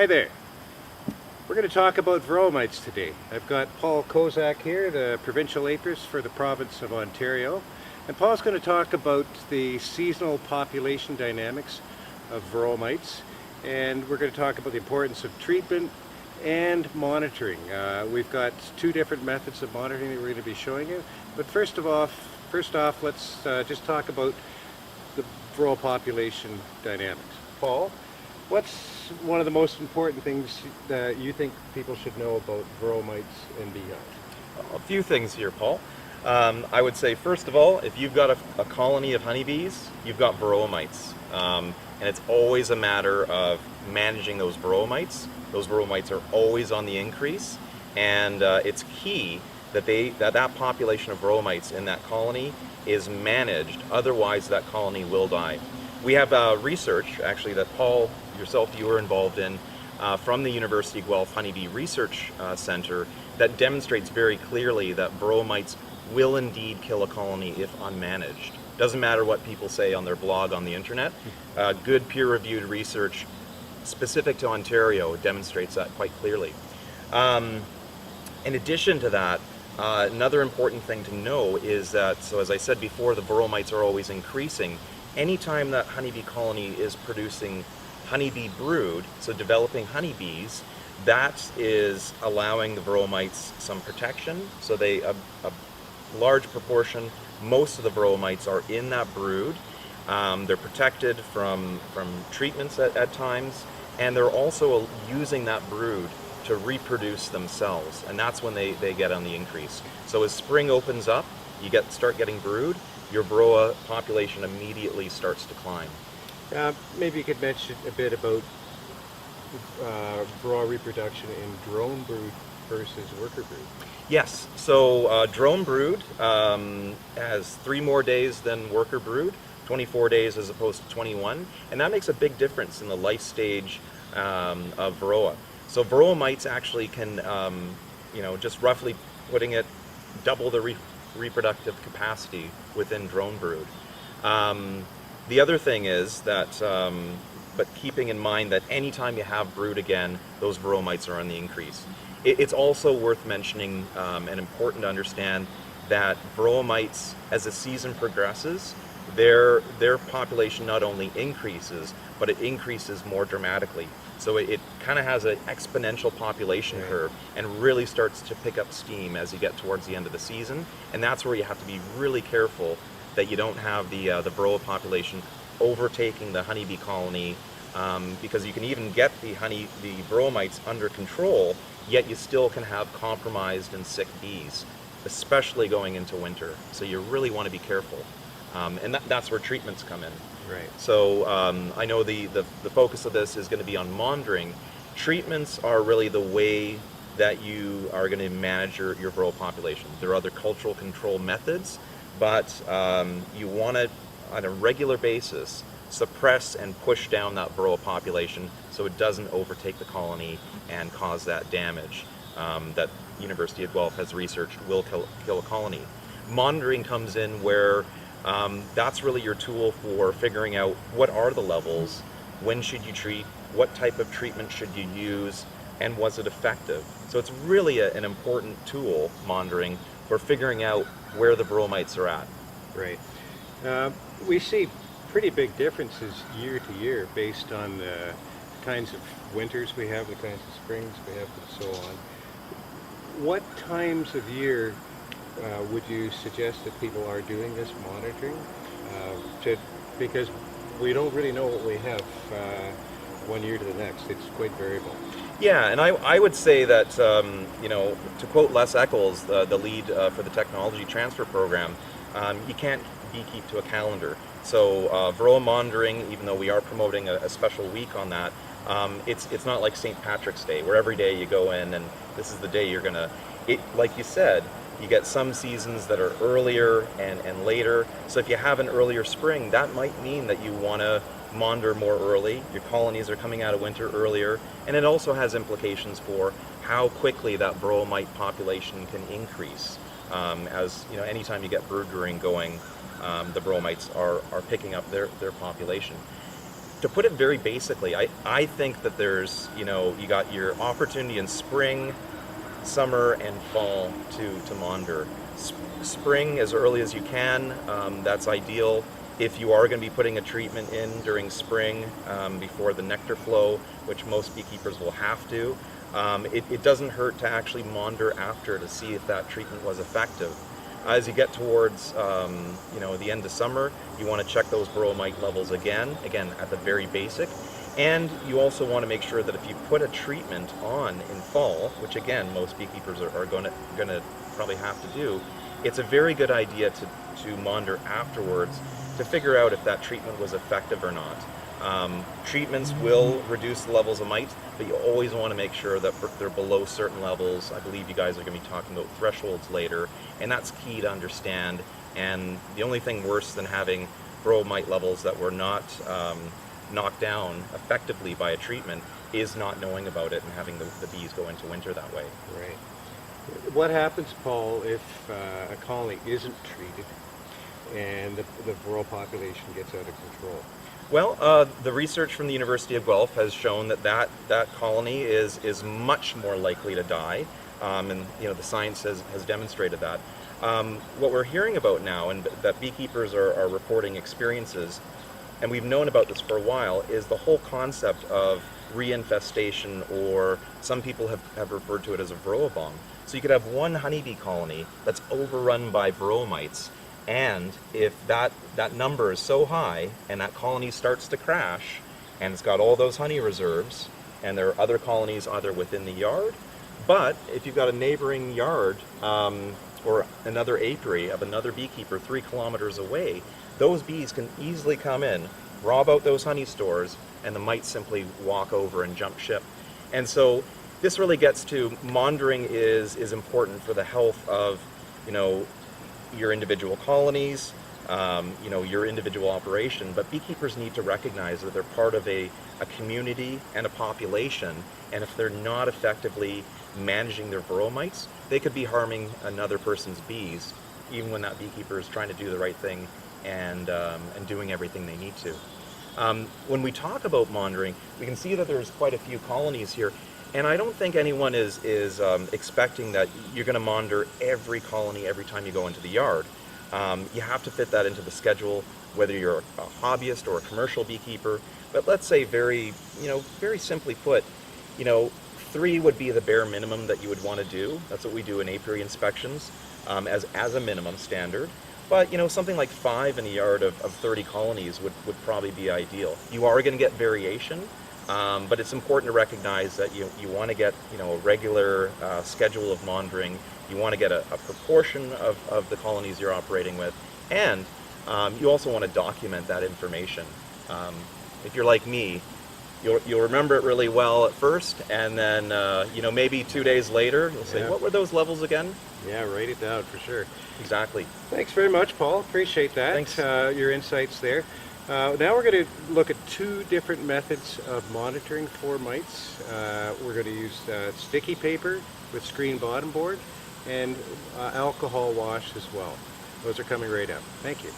Hi there. We're going to talk about Varroa mites today. I've got Paul Kozak here, the provincial apis for the province of Ontario. And Paul's going to talk about the seasonal population dynamics of Varroa mites. And we're going to talk about the importance of treatment and monitoring. We've got two different methods of monitoring that we're going to be showing you. But first off, let's just talk about the Varroa population dynamics. Paul, what's one of the most important things that you think people should know about Varroa mites and beyond? A few things here, Paul. I would say, first of all, if you've got a colony of honeybees, you've got Varroa mites. And it's always a matter of managing those Varroa mites. Those Varroa mites are always on the increase, and it's key that that population of Varroa mites in that colony is managed, otherwise that colony will die. We have research, actually, that Paul, yourself, you were involved in from the University of Guelph Honeybee Research Center that demonstrates very clearly that Varroa mites will indeed kill a colony if unmanaged. Doesn't matter what people say on their blog on the internet. Good peer-reviewed research specific to Ontario demonstrates that quite clearly. In addition to that, another important thing to know is that, so as I said before, the Varroa mites are always increasing. Anytime that honeybee colony is producing honeybee brood, so developing honeybees, that is allowing the Varroa mites some protection. So a large proportion, most of the Varroa mites are in that brood. They're protected from treatments at times, and they're also using that brood to reproduce themselves, and that's when they get on the increase. So as spring opens up, you start getting brood, your Varroa population immediately starts to climb. Maybe you could mention a bit about Varroa reproduction in drone brood versus worker brood. Yes, so drone brood has 3 more days than worker brood, 24 days as opposed to 21, and that makes a big difference in the life stage of Varroa. So Varroa mites actually can, just roughly putting it, double the reproductive capacity within drone brood. The other thing is that, but keeping in mind that anytime you have brood again, those Varroa mites are on the increase. It's also worth mentioning and important to understand that Varroa mites, as the season progresses, their population not only increases, but it increases more dramatically. So it kind of has an exponential population curve and really starts to pick up steam as you get towards the end of the season. And that's where you have to be really careful that you don't have the Varroa population overtaking the honeybee colony, because you can even get the Varroa mites under control, yet you still can have compromised and sick bees, especially going into winter. So you really want to be careful. And that's where treatments come in. Right. So I know the focus of this is going to be on monitoring. Treatments are really the way that you are going to manage your Varroa population. There are other cultural control methods, but you want to, on a regular basis, suppress and push down that Varroa population so it doesn't overtake the colony and cause that damage that University of Guelph has researched will kill a colony. Monitoring comes in where that's really your tool for figuring out what are the levels, when should you treat, what type of treatment should you use, and was it effective? So it's really an important tool, monitoring, for figuring out where the Varroa mites are at. Right. We see pretty big differences year to year based on the kinds of winters we have, the kinds of springs we have, and so on. What times of year would you suggest that people are doing this monitoring? Because we don't really know what we have one year to the next. It's quite variable. Yeah, and I would say that, to quote Les Eccles, the lead for the technology transfer program, you can't beekeep to a calendar. So Varroa monitoring, even though we are promoting a special week on that, it's not like St. Patrick's Day, where every day you go in and this is the day you're going to, like you said, you get some seasons that are earlier and later. So if you have an earlier spring, that might mean that you want to monitor more early. Your colonies are coming out of winter earlier. And it also has implications for how quickly that Varroa mite population can increase. As you know, anytime you get brood rearing going, the Varroa mites are picking up their population. To put it very basically, I think that there's, you got your opportunity in spring, summer, and fall to monitor. Spring as early as you can, that's ideal. If you are going to be putting a treatment in during spring before the nectar flow, which most beekeepers will have to, it doesn't hurt to actually monitor after to see if that treatment was effective. As you get towards the end of summer, you want to check those Varroa mite levels again at the very basic. And you also want to make sure that if you put a treatment on in fall, which again most beekeepers are going to probably have to do, it's a very good idea to monitor afterwards to figure out if that treatment was effective or not. Treatments will reduce the levels of mites, but you always want to make sure that they're below certain levels. I believe you guys are going to be talking about thresholds later, and that's key to understand. And the only thing worse than having Varroa mite levels that were not knocked down effectively by a treatment is not knowing about it and having the bees go into winter that way. Right. What happens, Paul, if a colony isn't treated and the Varroa population gets out of control? Well, the research from the University of Guelph has shown that colony is much more likely to die, and the science has demonstrated that. What we're hearing about now, and that beekeepers are reporting experiences, and we've known about this for a while, is the whole concept of reinfestation, or some people have referred to it as a Varroa bomb. So you could have one honeybee colony that's overrun by Varroa mites, and if that number is so high and that colony starts to crash and it's got all those honey reserves and there are other colonies either within the yard, but if you've got a neighboring yard or another apiary of another beekeeper 3 kilometers away, those bees can easily come in, rob out those honey stores, and the mites simply walk over and jump ship. And so this really gets to monitoring is important for the health of your individual colonies, your individual operation, but beekeepers need to recognize that they're part of a community and a population, and if they're not effectively managing their Varroa mites, they could be harming another person's bees, even when that beekeeper is trying to do the right thing and doing everything they need to. When we talk about monitoring, we can see that there's quite a few colonies here, and I don't think anyone is expecting that you're going to monitor every colony every time you go into the yard. You have to fit that into the schedule, whether you're a hobbyist or a commercial beekeeper. But let's say very simply put, 3 would be the bare minimum that you would want to do. That's what we do in apiary inspections as a minimum standard. But something like 5 in a yard of 30 colonies would probably be ideal. You are going to get variation. But it's important to recognize that you want to get a regular schedule of monitoring. You want to get a proportion of the colonies you're operating with, and you also want to document that information. If you're like me, you'll remember it really well at first, and then maybe 2 days later you'll say, "What were those levels again?" Yeah, write it down for sure. Exactly. Thanks very much, Paul. Appreciate that. Thanks. Your insights there. Now we're going to look at 2 different methods of monitoring for mites. We're going to use sticky paper with screen bottom board and alcohol wash as well. Those are coming right up. Thank you.